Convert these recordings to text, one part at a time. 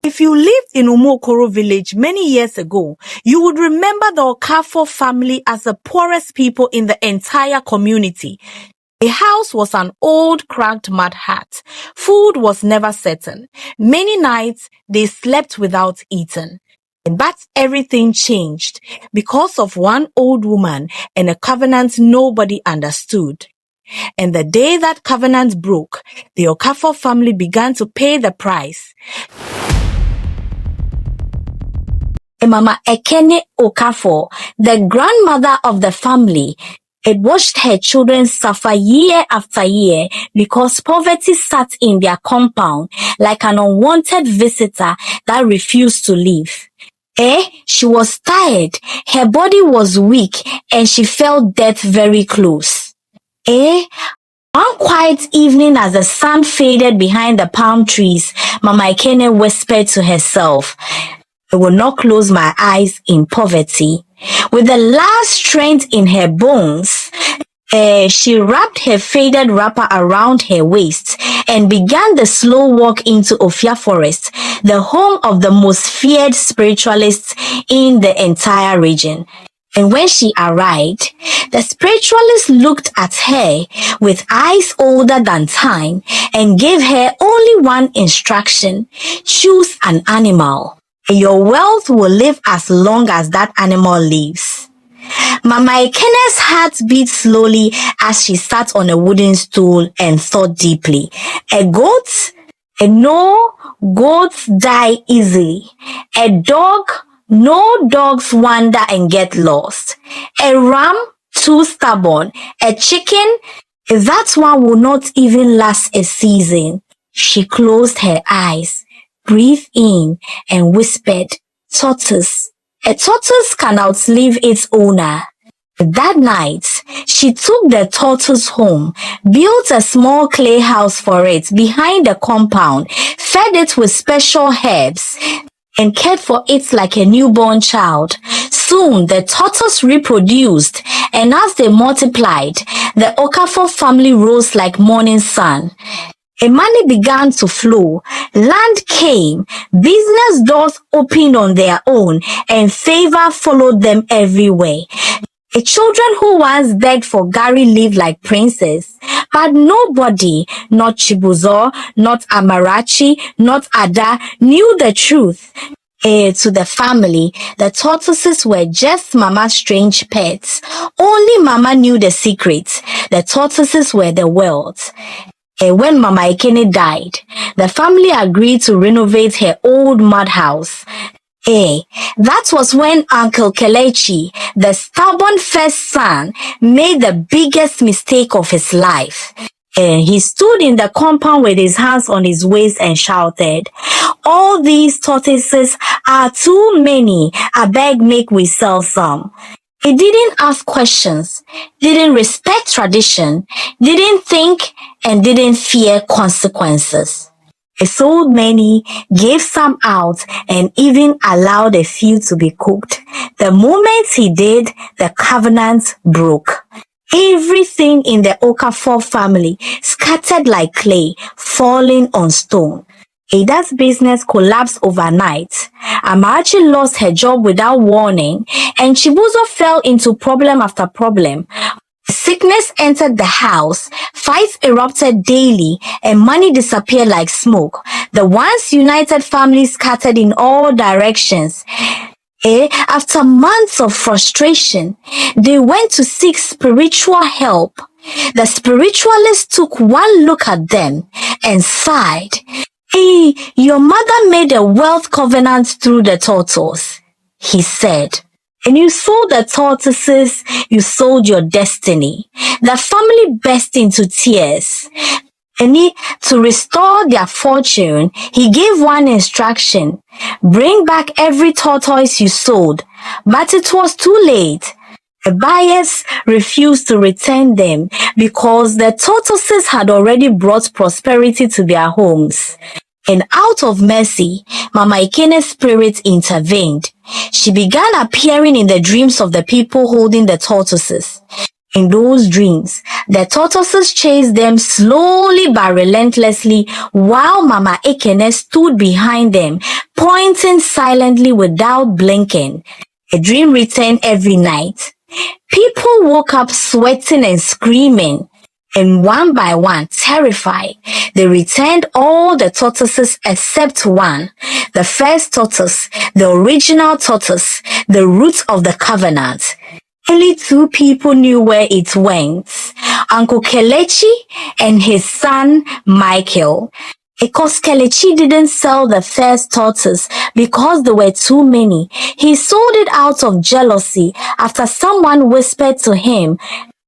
If you lived in Ofankor village many years ago, you would remember the Okafor family as the poorest people in the entire community. The house was an old cracked mud hut. Food was never certain. Many nights they slept without eating. But everything changed because of one old woman and a covenant nobody understood. And the day that covenant broke, the Okafor family began to pay the price. Mama Ekene Okafor, the grandmother of the family, had watched her children suffer year after year because poverty sat in their compound like an unwanted visitor that refused to leave. She was tired, her body was weak, and she felt death very close. One quiet evening as the sun faded behind the palm trees, Mama Ekene whispered to herself, "I will not close my eyes in poverty." With the last strength in her bones, she wrapped her faded wrapper around her waist and began the slow walk into Ophia Forest, the home of the most feared spiritualists in the entire region. And when she arrived, the spiritualist looked at her with eyes older than time and gave her only one instruction: choose an animal. Your wealth will live as long as that animal lives. Mama Ekene's heart beat slowly as she sat on a wooden stool and thought deeply. A goat? No, goats die easily. A dog? No, dogs wander and get lost. A ram? Too stubborn. A chicken? That one will not even last a season. She closed her eyes, breathed in, and whispered, "Tortoise." A tortoise can outlive its owner. That night, she took the tortoise home, built a small clay house for it behind the compound, fed it with special herbs, and cared for it like a newborn child. Soon, the tortoise reproduced, and as they multiplied, the Okafor family rose like morning sun. Money began to flow, land came, business doors opened on their own, and favor followed them everywhere. The children who once begged for Gary lived like princes, but nobody, not Chibuzo, not Amarachi, not Ada, knew the truth. To the family, the tortoises were just Mama's strange pets. Only Mama knew the secret. The tortoises were the wealth. When Mama Ekene died, the family agreed to renovate her old mud house. That was when Uncle Kelechi, the stubborn first son, made the biggest mistake of his life. He stood in the compound with his hands on his waist and shouted, "All these tortoises are too many. I beg, make we sell some." He didn't ask questions, didn't respect tradition, didn't think, and didn't fear consequences. He sold many, gave some out, and even allowed a few to be cooked. The moment he did, the covenant broke. Everything in the Okafor family scattered like clay, falling on stone. Ada's business collapsed overnight. Amachi lost her job without warning, and Chibuzo fell into problem after problem. Sickness entered the house, fights erupted daily, and money disappeared like smoke. The once united family scattered in all directions. After months of frustration, they went to seek spiritual help. The spiritualist took one look at them and sighed. Your mother made a wealth covenant through the tortoise, he said. And you sold the tortoises, you sold your destiny. The family burst into tears. And to restore their fortune, he gave one instruction: bring back every tortoise you sold. But it was too late. The buyers refused to return them because the tortoises had already brought prosperity to their homes. And out of mercy, Mama Ekene's spirit intervened. She began appearing in the dreams of the people holding the tortoises. In those dreams, the tortoises chased them slowly but relentlessly while Mama Ekene stood behind them, pointing silently without blinking. The dream returned every night. People woke up sweating and screaming, and one by one, terrified, they returned all the tortoises except one, the first tortoise, the original tortoise, the root of the covenant. Only two people knew where it went, Uncle Kelechi and his son Michael. Because Kelechi didn't sell the first tortoise because there were too many, he sold it out of jealousy after someone whispered to him,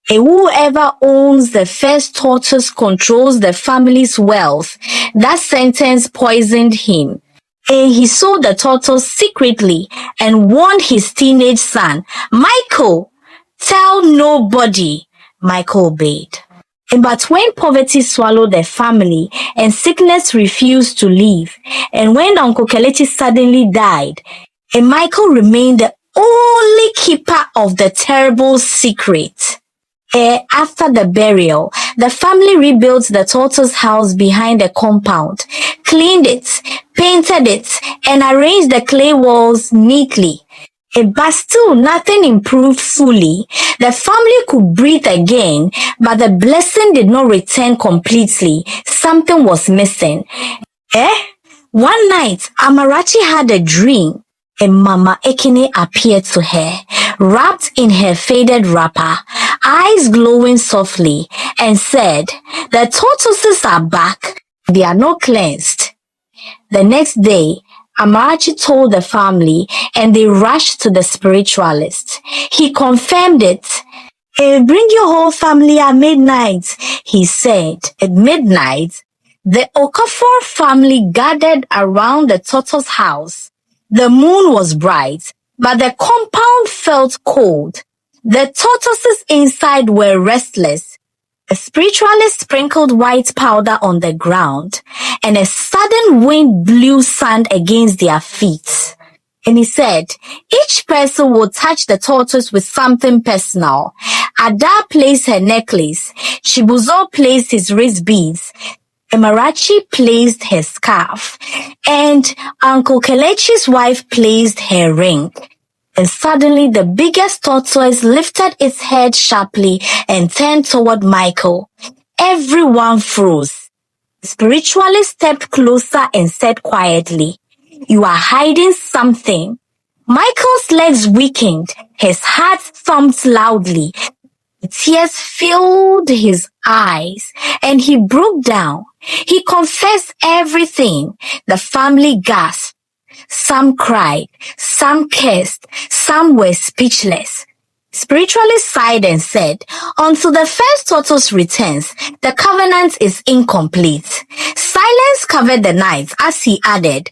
whoever owns the first tortoise controls the family's wealth. That sentence poisoned him. He sold the tortoise secretly and warned his teenage son, Michael, tell nobody. Michael obeyed. But when poverty swallowed the family and sickness refused to leave, and when Uncle Kelechi suddenly died, and Michael remained the only keeper of the terrible secret. After the burial, the family rebuilt the tortoise house behind the compound, cleaned it, painted it, and arranged the clay walls neatly. But still, nothing improved fully. The family could breathe again, but the blessing did not return completely. Something was missing. One night, Amarachi had a dream. And Mama Ekene appeared to her, wrapped in her faded wrapper, eyes glowing softly, and said, the tortoises are back. They are not cleansed. The next day, Amarachi told the family and they rushed to the spiritualist. He confirmed it. Bring your whole family at midnight, he said. At midnight, the Okafor family gathered around the tortoise house. The moon was bright, but the compound felt cold. The tortoises inside were restless. A spiritualist sprinkled white powder on the ground, and a sudden wind blew sand against their feet. And he said, each person will touch the tortoise with something personal. Ada placed her necklace. Chibuzo placed his wrist beads. Amarachi placed her scarf, and Uncle Kelechi's wife placed her ring. And suddenly the biggest tortoise lifted its head sharply and turned toward Michael. Everyone froze. The spiritualist stepped closer and said quietly, you are hiding something. Michael's legs weakened. His heart thumped loudly. Tears filled his eyes and he broke down. He confessed everything. The family gasped. Some cried, some cursed, some were speechless. Spiritualist sighed and said, until the first tortoise returns, the covenant is incomplete. Silence covered the night as he added,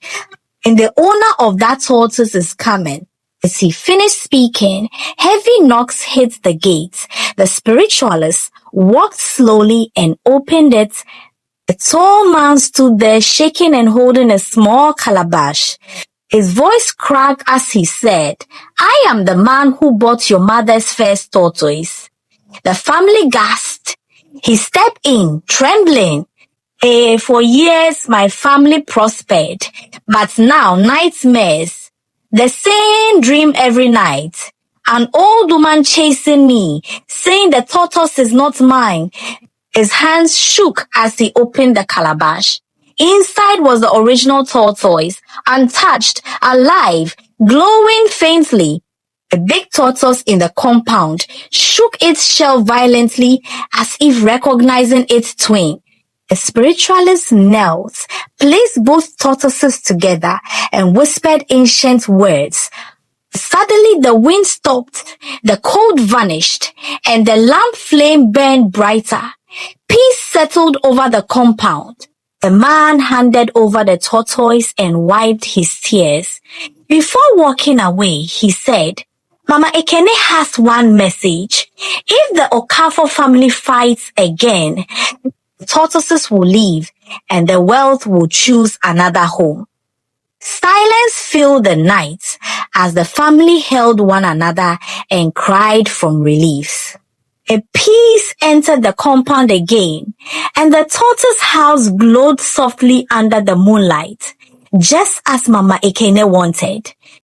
and the owner of that tortoise is coming. As he finished speaking, heavy knocks hit the gate. The spiritualist walked slowly and opened it. A tall man stood there shaking and holding a small calabash. His voice cracked as he said, I am the man who bought your mother's first tortoise. The family gasped. He stepped in, trembling. For years, my family prospered, but now nightmares. The same dream every night. An old woman chasing me, saying the tortoise is not mine. His hands shook as he opened the calabash. Inside was the original tortoise, untouched, alive, glowing faintly. A big tortoise in the compound shook its shell violently as if recognizing its twin. A spiritualist knelt, placed both tortoises together, and whispered ancient words. Suddenly the wind stopped, the cold vanished, and the lamp flame burned brighter. Peace settled over the compound. The man handed over the tortoise and wiped his tears. Before walking away, he said, Mama Ekene has one message. If the Okafor family fights again, the tortoises will leave and the wealth will choose another home. Silence filled the night as the family held one another and cried from relief. A peace entered the compound again, and the tortoise house glowed softly under the moonlight, just as Mama Ekene wanted.